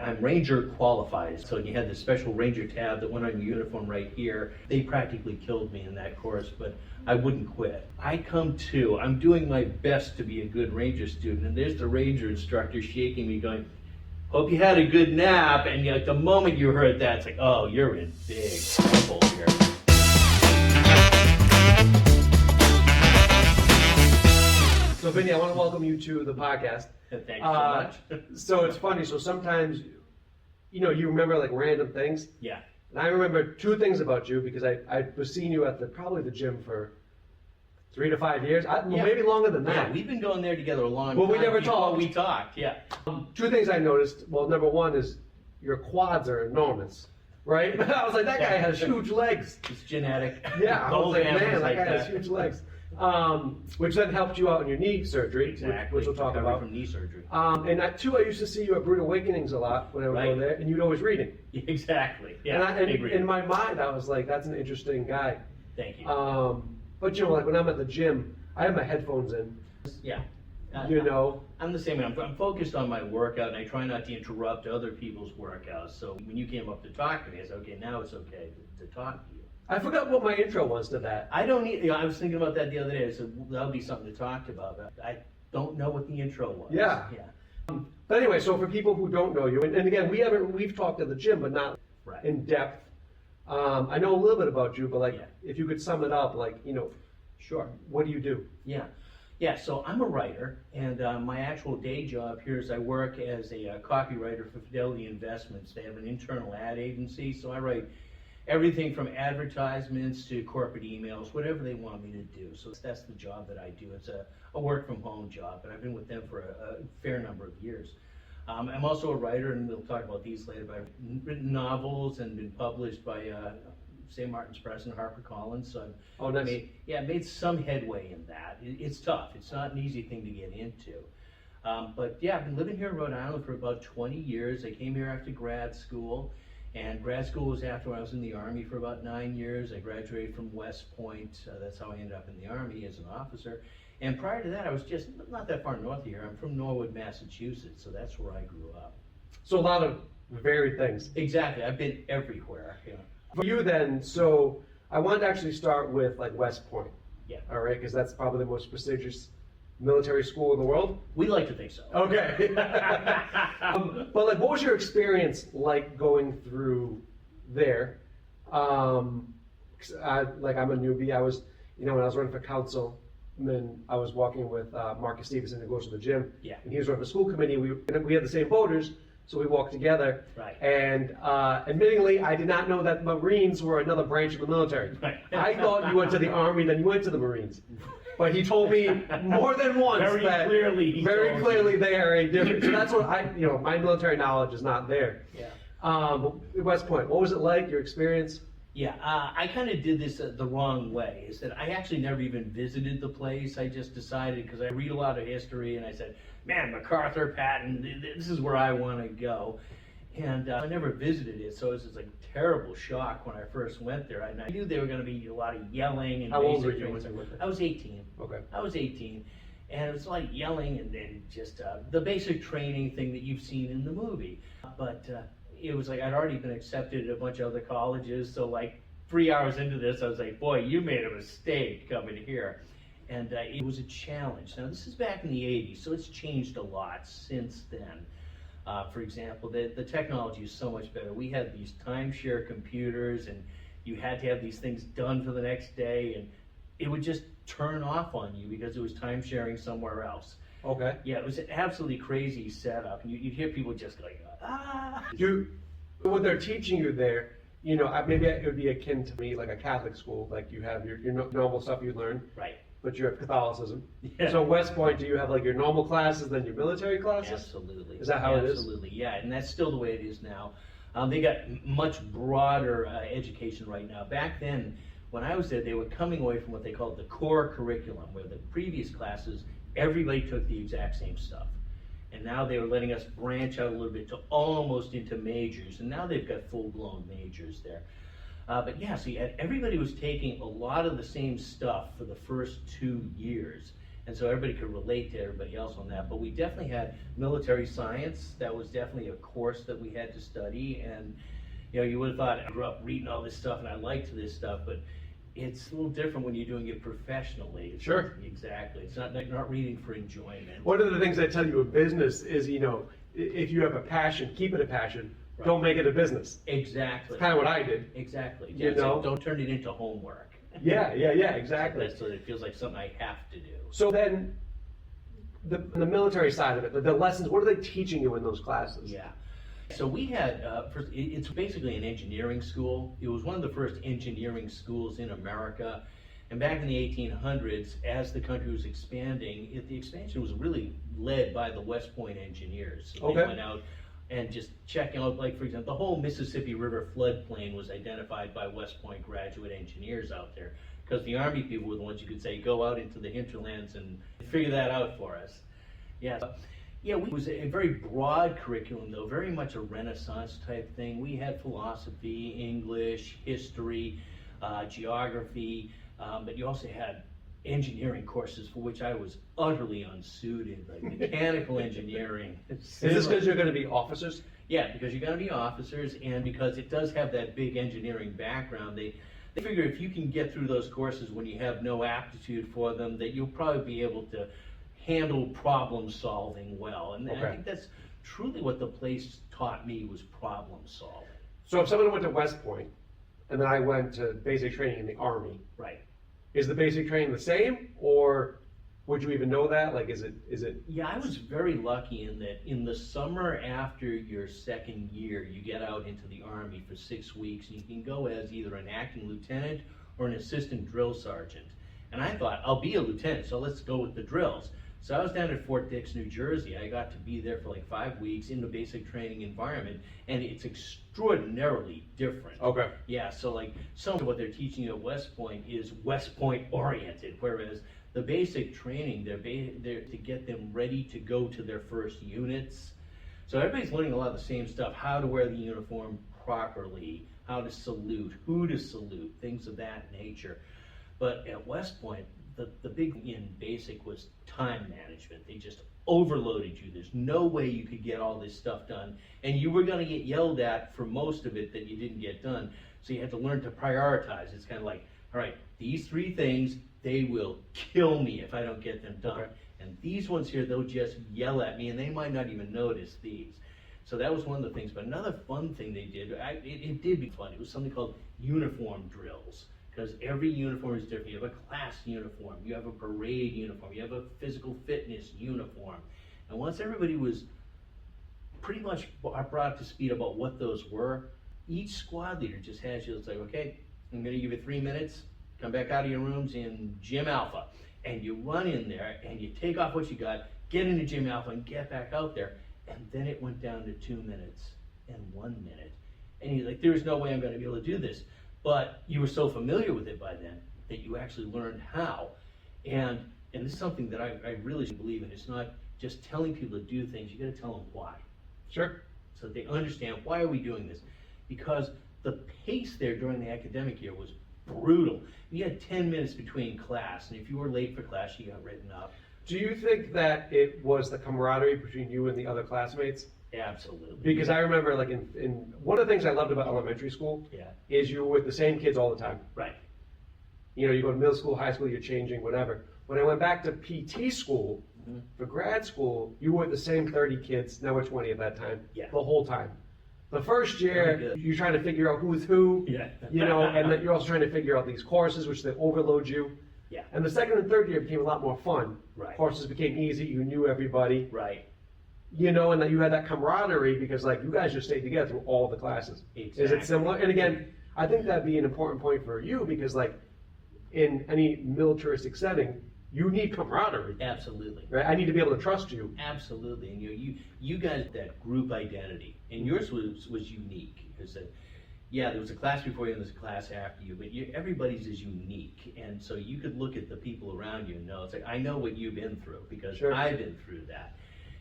I'm Ranger qualified, so you had the special Ranger tab that went on your uniform right here. They practically killed me in that course, but I wouldn't quit. I'm doing my best to be a good Ranger student, and there's the Ranger instructor shaking me going, hope you had a good nap, and like the moment you heard that, it's like, oh, you're in big trouble here. So Vinny, I want to welcome you to the podcast. Thanks so much. So it's funny, so sometimes, you remember like random things. Yeah. And I remember two things about you because I was seeing you at probably the gym for 3 to 5 years, maybe longer than that. Yeah, we've been going there together a long time. Well, we never before talked. We talked, yeah. Two things I noticed. Well, number one is your quads are enormous, right? I was like, that guy has huge legs. It's genetic. Yeah, I was like, man, that guy has that. huge legs. Which then helped you out in your knee surgery, Exactly. which we'll talk Recovery about. from knee surgery. And I used to see you at Brute Awakenings a lot when I would go Right. there, and you'd always reading. Exactly. Yeah. And in my mind, I was like, that's an interesting guy. Thank you. But like when I'm at the gym, I have my headphones in. Yeah. I'm the same way. I'm focused on my workout, and I try not to interrupt other people's workouts. So when you came up to talk to me, I said, okay, now it's okay to talk to you. I forgot what my intro was to that. I don't need. I was thinking about that the other day. I said that'll be something to talk about. I don't know what the intro was. Yeah. Yeah. But anyway, so for people who don't know you, and again, we've talked at the gym, but not Right. in depth. I know a little bit about you, but Yeah. if you could sum it up, Sure. what do you do? Yeah. Yeah, so I'm a writer, and my actual day job here is I work as a copywriter for Fidelity Investments. They have an internal ad agency, so I write everything from advertisements to corporate emails, whatever they want me to do. So that's the job that I do. It's a work-from-home job, but I've been with them for a fair number of years. I'm also a writer, and we'll talk about these later, but I've written novels and been published by St. Martin's Press and HarperCollins. So I've made some headway in that. It's tough. It's not an easy thing to get into. But yeah, I've been living here in Rhode Island for about 20 years. I came here after grad school, and grad school was after I was in the Army for about 9 years. I graduated from West Point. That's how I ended up in the Army as an officer. And prior to that, I was just not that far north of here. I'm from Norwood, Massachusetts, so that's where I grew up. So a lot of varied things. Exactly. I've been everywhere. Yeah. For you then, so I wanted to actually start with like West Point. Yeah. All right, because that's probably the most prestigious military school in the world. We like to think so. Okay. But what was your experience like going through there? 'Cause I'm a newbie. I was, when I was running for council, and then I was walking with Marcus Stevenson, who goes to the gym. Yeah. And he was running the school committee. We had the same voters, so we walked together. Right. And admittingly, I did not know that Marines were another branch of the military. Right. I thought you went to the Army, then you went to the Marines. But he told me more than once Very clearly they are a different. So that's what my military knowledge is not there. Yeah. But West Point, what was it like? Your experience? Yeah, I kind of did this the wrong way. Is that I actually never even visited the place. I just decided, because I read a lot of history, and I said, man, MacArthur, Patton, this is where I want to go. And I never visited it, so it was just a terrible shock when I first went there. And I knew there were going to be a lot of yelling and How old were basic you when things. you went there? I was 18. Okay. I was 18. And it was like yelling and then just the basic training thing that you've seen in the movie. But it was like I'd already been accepted at a bunch of other colleges, so 3 hours into this, I was like, boy, you made a mistake coming here. And it was a challenge. Now, this is back in the 80s, so it's changed a lot since then. For example, the technology is so much better. We had these timeshare computers, and you had to have these things done for the next day, and it would just turn off on you because it was time sharing somewhere else. Okay. Yeah, it was an absolutely crazy setup, and you'd hear people just going, ah. What they're teaching you there, maybe it would be akin to me, like a Catholic school, like you have your normal stuff you learn. Right. But you have Catholicism. Yeah. So West Point, do you have your normal classes, then your military classes? Absolutely. Is that how it is? Absolutely, yeah, and that's still the way it is now. They got much broader education right now. Back then, when I was there, they were coming away from what they called the core curriculum, where the previous classes, everybody took the exact same stuff. And now they were letting us branch out a little bit to almost into majors, and now they've got full-blown majors there. But yeah, see, everybody was taking a lot of the same stuff for the first 2 years, And so everybody could relate to everybody else on that. But we definitely had military science. That was definitely a course that we had to study. And, you know, you would have thought I grew up reading all this stuff and I liked this stuff, but it's a little different when you're doing it professionally. Sure. Exactly. It's not reading for enjoyment. One of the things I tell you in business is, you know, if you have a passion, keep it a passion. Right. Don't make it a business. Exactly. It's kind of what I did. Exactly. You It's like, know? don't turn it into homework. Yeah, exactly. So it feels like something I have to do. So then, the military side of it, the lessons, what are they teaching you in those classes? Yeah. So we had, first, it's basically an engineering school. It was one of the first engineering schools in America. And back in the 1800s, as the country was expanding, the expansion was really led by the West Point engineers. So Okay. They went out and just checking out, like, for example, the whole Mississippi River floodplain was identified by West Point graduate engineers out there. Because the Army people were the ones you could say, go out into the hinterlands and figure that out for us. Yeah. Yeah, it was a very broad curriculum, though, very much a Renaissance type thing. We had philosophy, English, history, geography, but you also had engineering courses for which I was utterly unsuited, like mechanical engineering. Is this because you're going to be officers? Yeah, because you're going to be officers, and because it does have that big engineering background, they figure if you can get through those courses when you have no aptitude for them, that you'll probably be able to handle problem solving well. And Okay. I think that's truly what the place taught me, was problem solving. So if someone went to West Point, and then I went to basic training in the Army, Right. is the basic training the same, or would you even know that? Like, is it? Yeah, I was very lucky in that in the summer after your second year, you get out into the Army for 6 weeks, and you can go as either an acting lieutenant or an assistant drill sergeant. And I thought, I'll be a lieutenant, so let's go with the drills. So I was down at Fort Dix, New Jersey. I got to be there for like 5 weeks in the basic training environment, and it's extraordinarily different. Okay. Yeah, so like some of what they're teaching you at West Point is West Point oriented, whereas the basic training, they're to get them ready to go to their first units. So everybody's learning a lot of the same stuff: how to wear the uniform properly, how to salute, who to salute, things of that nature. But at West Point, the big thing in basic was time management. They just overloaded you. There's no way you could get all this stuff done, and you were going to get yelled at for most of it that you didn't get done. So you had to learn to prioritize. It's kind of like, all right, these 3 things, they will kill me if I don't get them done. Okay. And these ones here, they'll just yell at me, and they might not even notice these. So that was one of the things. But another fun thing they did, it did be fun. It was something called uniform drills. Because every uniform is different. You have a class uniform, you have a parade uniform, you have a physical fitness uniform. And once everybody was pretty much brought up to speed about what those were, each squad leader just has you, it's like, okay, I'm gonna give you 3 minutes, come back out of your rooms in Gym Alpha. And you run in there and you take off what you got, get into Gym Alpha and get back out there. And then it went down to 2 minutes and 1 minute. And you're like, there's no way I'm gonna be able to do this. But you were so familiar with it by then that you actually learned how. And this is something that I really believe in. It's not just telling people to do things, you gotta tell them why. Sure. So that they understand, why are we doing this? Because the pace there during the academic year was brutal. You had 10 minutes between class, and if you were late for class, you got written up. Do you think that it was the camaraderie between you and the other classmates? Absolutely. Because I remember, like, in one of the things I loved about elementary school Yeah. is you were with the same kids all the time. Right. You know, you go to middle school, high school, you're changing, whatever. When I went back to PT school, for grad school, you were with the same 30 kids, now we're 20 at that time, Yeah. the whole time. The first Very year, good. you're trying to figure out who's who, Yeah. you know, and then you're also trying to figure out these courses, which they overload you. Yeah. And the second and third year became a lot more fun. Right. Courses became easy, you knew everybody. Right. You know, and that you had that camaraderie because, like, you guys just stayed together through all the classes. Is Exactly. it similar? And again, I think that'd be an important point for you because, like, in any militaristic setting, you need camaraderie, Absolutely. right? I need to be able to trust you. Absolutely. And you guys had that group identity, and yours was unique. Because yeah, there was a class before you and there's a class after you, but everybody's is unique. And so you could look at the people around you and know, it's like, I know what you've been through because Sure. I've been through that.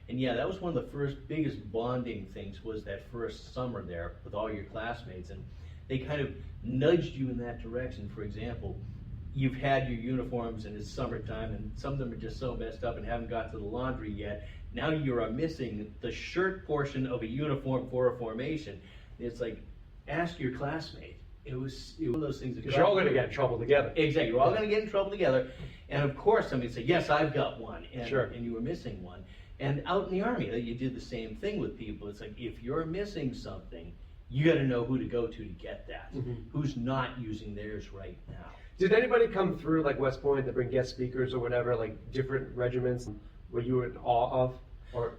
And yeah, that was one of the biggest bonding things, was that first summer there with all your classmates. And they kind of nudged you in that direction. For example, you've had your uniforms and it's summertime and some of them are just so messed up and haven't got to the laundry yet. Now you are missing the shirt portion of a uniform for a formation. It's like, ask your classmate. It was one of those things. Because you're all going to get in trouble together. Exactly, you're all going to get in trouble together. And of course, somebody say, yes, I've got one, and, Sure. and you were missing one. And out in the Army, you did the same thing with people. It's like, if you're missing something, you got to know who to go to get that. Who's not using theirs right now. Did anybody come through like West Point that bring guest speakers or whatever, like different regiments? Were you in awe of? Or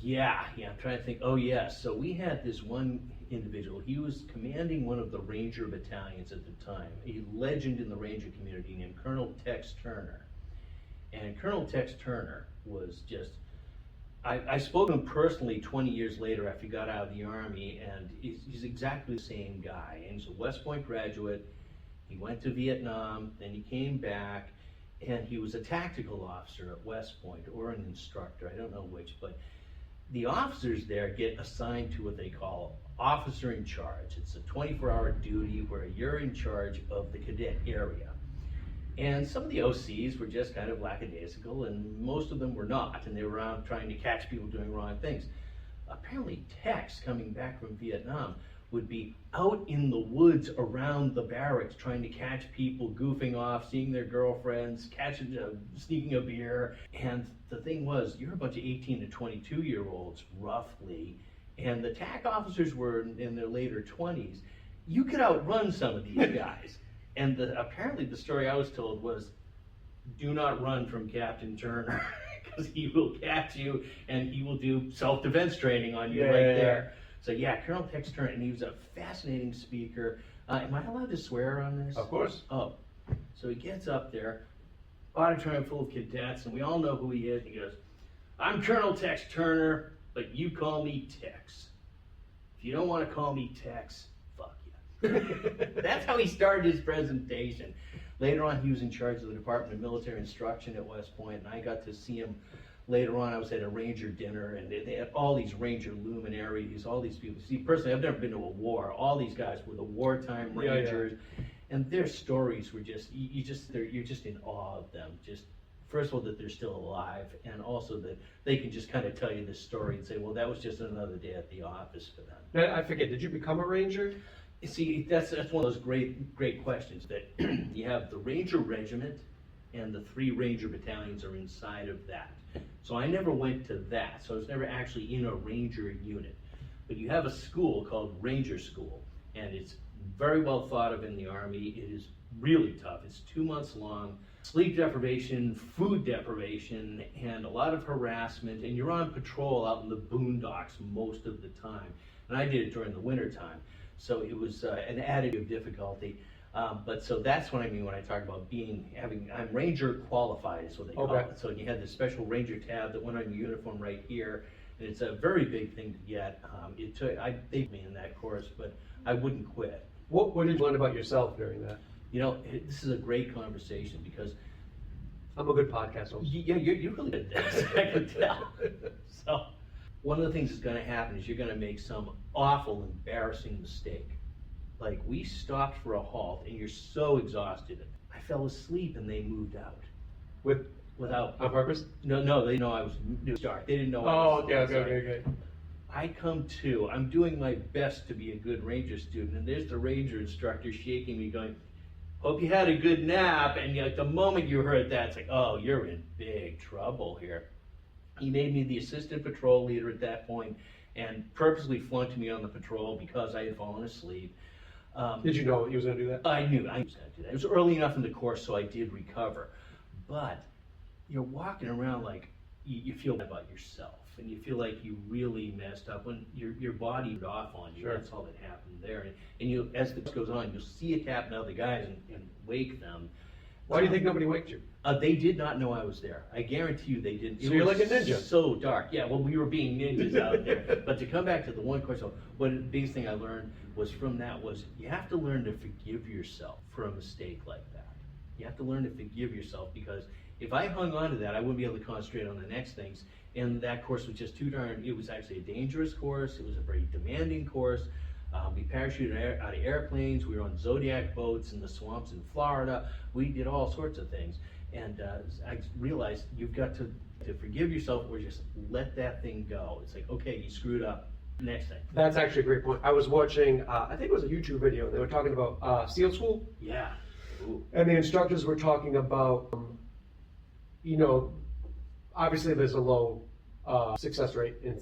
Yeah, I'm trying to think. Oh, yeah. So we had this one individual. He was commanding one of the Ranger battalions at the time, a legend in the Ranger community named Colonel Tex Turner. And Colonel Tex Turner was just, I spoke to him personally 20 years later after he got out of the Army, and he's exactly the same guy. And he's a West Point graduate. He went to Vietnam, then he came back, and he was a tactical officer at West Point, or an instructor, I don't know which, but the officers there get assigned to what they call officer in charge. It's a 24-hour duty where you're in charge of the cadet area. And some of the OCs were just kind of lackadaisical, and most of them were not, and they were out trying to catch people doing wrong things. Apparently Tex, coming back from Vietnam, would be out in the woods around the barracks trying to catch people goofing off, seeing their girlfriends, sneaking a beer. And the thing was, you're a bunch of 18 to 22-year-olds, roughly, and the TAC officers were in their later 20s. You could outrun some of these guys. And apparently the story I was told was, do not run from Captain Turner, because he will catch you and he will do self-defense training on you there. So yeah, Colonel Tex Turner, and he was a fascinating speaker. Am I allowed to swear on this? of course. Oh, so he gets up there, auditorium full of cadets, and we all know who he is. And he goes, I'm Colonel Tex Turner, but you call me Tex. If you don't want to call me Tex, fuck you. That's how he started his presentation. Later on, he was in charge of the Department of Military Instruction at West Point, and I got to see him later on. I was at a Ranger dinner, and they had all these Ranger luminaries, all these people. See, personally, I've never been to a war. All these guys were the wartime Rangers, and their stories were just, you're just in awe of them. Just, first of all, that they're still alive, and also that they can just kind of tell you this story and say, well, that was just another day at the office for them. Now, I forget, did you become a Ranger? See, that's one of those great questions, that you have the Ranger Regiment and the 3 Ranger battalions are inside of that. So I never went to that, so I was never actually in a Ranger unit. But you have a school called Ranger School, and it's very well thought of in the Army. It is really tough. It's 2 months long, sleep deprivation, food deprivation, and a lot of harassment, and you're on patrol out in the boondocks most of the time. And I did it during the winter time. So it was an added difficulty, but so that's what I mean when I talk about I'm Ranger qualified is what they call it. So you had this special Ranger tab that went on your uniform right here, and it's a very big thing to get. They put me in that course, but I wouldn't quit. What did you learn about yourself during that? You know, this is a great conversation because I'm a good podcast host. Yeah, you're really good at this. I can tell. So one of the things that's going to happen is you're going to make some awful, embarrassing mistake. Like, we stopped for a halt, and you're so exhausted. I fell asleep, and they moved out. Without on purpose? No, they know I was new start. They didn't know. I was okay. I come to. I'm doing my best to be a good Ranger student, and there's the Ranger instructor shaking me, going, "Hope you had a good nap." And like the moment you heard that, it's like, "Oh, you're in big trouble here." He made me the assistant patrol leader at that point, and purposely flunked me on the patrol because I had fallen asleep. Did you know he was going to do that? I knew I was going to do that. It was early enough in the course, so I did recover. But you're walking around like you feel bad about yourself, and you feel like you really messed up when your body was off on you. Sure. That's all that happened there. And you, as this goes on, you'll see a captain and other guys and wake them. Why do you think nobody waked you? They did not know I was there. I guarantee you they didn't. So you're like a ninja. So dark. Yeah, well, we were being ninjas out there. But to come back to the one question, the biggest thing I learned was from that was you have to learn to forgive yourself for a mistake like that. You have to learn to forgive yourself, because if I hung on to that, I wouldn't be able to concentrate on the next things. And that course was just too darn, it was actually a dangerous course. It was a very demanding course. We parachuted out of airplanes. We were on Zodiac boats in the swamps in Florida. We did all sorts of things. And I realized you've got to forgive yourself or just let that thing go. It's like, okay, you screwed up. Next thing. That's actually a great point. I was watching, I think it was a YouTube video. They were talking about SEAL school. Yeah. Ooh. And the instructors were talking about, obviously there's a low success rate in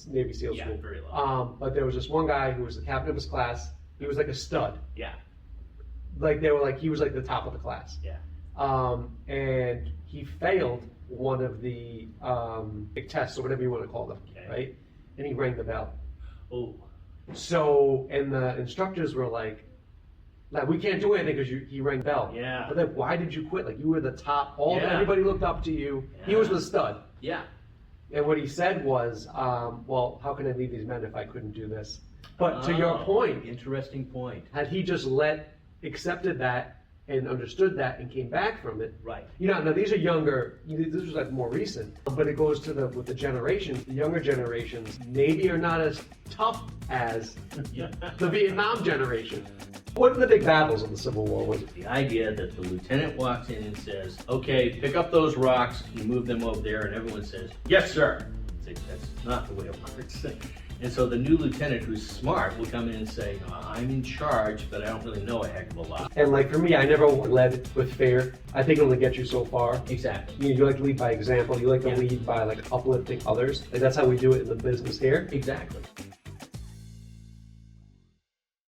Navy SEAL school. Yeah, very low. But there was this one guy who was the captain of his class. He was like a stud. Yeah. Like they were like, he was like the top of the class. Yeah. And he failed one of the big tests or whatever you want to call them, Okay. right? And he rang the bell. Oh. So, and the instructors were like, we can't do anything because he rang the bell. Yeah. But then why did you quit? Like you were the top, Yeah. everybody looked up to you. He was the stud. Yeah. And what he said was, well, how can I lead these men if I couldn't do this? But to your point, Interesting point. had he just accepted that and understood that and came back from it. Right. Now these are younger, this was like more recent, but it goes to with the generations, the younger generations, maybe are not as tough as the Vietnam generation. What are the big battles of the Civil War? Was it? The idea that the lieutenant walks in and says, okay, pick up those rocks, you move them over there, and everyone says, yes, sir. It's like, that's not the way it works. And so the new lieutenant who's smart will come in and say, I'm in charge, but I don't really know a heck of a lot. And like for me, I never led with fear. I think it only gets you so far. Exactly. You like to lead by example. You like to Yeah. lead by like uplifting others. Like that's how we do it in the business here. Exactly.